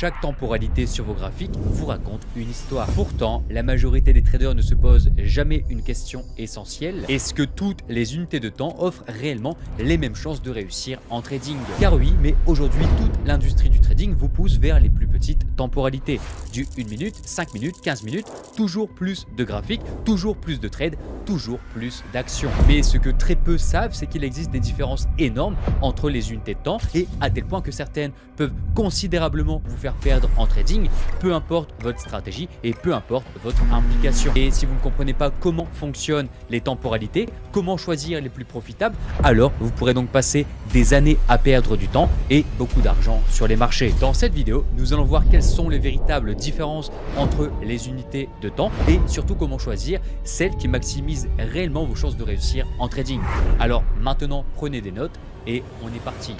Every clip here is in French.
chaque temporalité sur vos graphiques vous raconte une histoire. Pourtant, la majorité des traders ne se posent jamais une question essentielle. Est-ce que toutes les unités de temps offrent réellement les mêmes chances de réussir en trading? Car oui, mais aujourd'hui, toute l'industrie du trading vous pousse vers les plus petites temporalités. Du 1 minute, 5 minutes, 15 minutes, toujours plus de graphiques, toujours plus de trades, toujours plus d'actions. Mais ce que très peu savent, c'est qu'il existe des différences énormes entre les unités de temps et à tel point que certaines peuvent considérablement vous faire perdre en trading, peu importe votre stratégie et peu importe votre implication. Et si vous ne comprenez pas comment fonctionnent les temporalités, comment choisir les plus profitables, alors vous pourrez donc passer des années à perdre du temps et beaucoup d'argent sur les marchés. Dans cette vidéo, nous allons voir quelles sont les véritables différences entre les unités de temps et surtout comment choisir celles qui maximisent réellement vos chances de réussir en trading. Alors maintenant, prenez des notes et on est parti.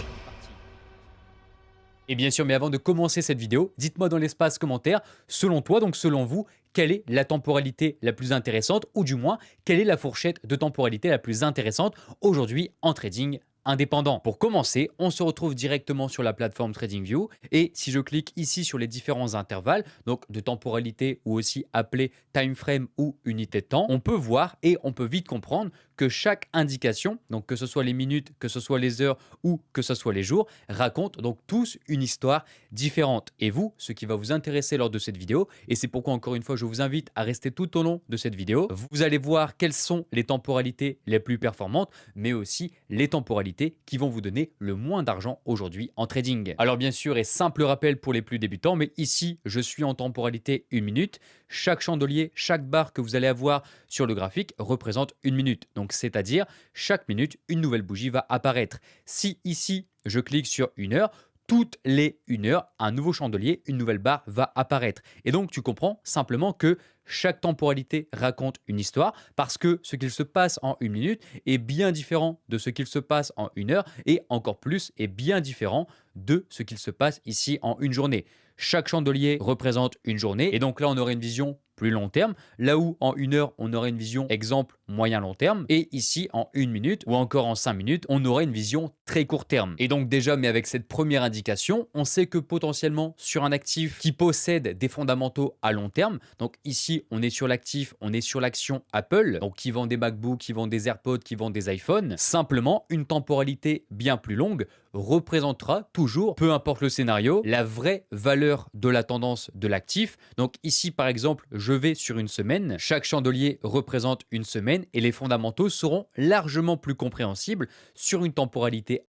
Et bien sûr, mais avant de commencer cette vidéo, dites-moi dans l'espace commentaire, selon toi, donc selon vous, quelle est la temporalité la plus intéressante ou du moins, quelle est la fourchette de temporalité la plus intéressante aujourd'hui en trading indépendant. Pour commencer, on se retrouve directement sur la plateforme TradingView et si je clique ici sur les différents intervalles, donc de temporalité ou aussi appelé time frame ou unité de temps, on peut voir et on peut vite comprendre que chaque indication, donc que ce soit les minutes, que ce soit les heures ou que ce soit les jours, racontent donc tous une histoire différente. Et vous, ce qui va vous intéresser lors de cette vidéo, et c'est pourquoi encore une fois je vous invite à rester tout au long de cette vidéo, vous allez voir quelles sont les temporalités les plus performantes, mais aussi les temporalités qui vont vous donner le moins d'argent aujourd'hui en trading. Alors bien sûr, et simple rappel pour les plus débutants, mais ici je suis en temporalité 1 minute. Chaque chandelier, chaque barre que vous allez avoir sur le graphique représente 1 minute. Donc c'est-à-dire chaque minute, une nouvelle bougie va apparaître. Si ici je clique sur 1 heure, toutes les 1 heure, un nouveau chandelier, une nouvelle barre va apparaître. Et donc tu comprends simplement que chaque temporalité raconte une histoire parce que ce qu'il se passe en 1 minute est bien différent de ce qu'il se passe en 1 heure et encore plus est bien différent de ce qu'il se passe ici en une journée. Chaque chandelier représente une journée et donc là on aurait une vision plus long terme, là où en 1 heure on aurait une vision exemple moyen long terme et ici en 1 minute ou encore en 5 minutes on aurait une vision très court terme. Et donc déjà mais avec cette première indication on sait que potentiellement sur un actif qui possède des fondamentaux à long terme, donc ici on est sur l'actif, on est sur l'action Apple, donc qui vend des MacBooks, qui vend des AirPods, qui vend des iPhones, simplement une temporalité bien plus longue représentera toujours, peu importe le scénario, la vraie valeur de la tendance de l'actif. Donc ici par exemple je vais sur une semaine, chaque chandelier représente une semaine et les fondamentaux seront largement plus compréhensibles sur une temporalité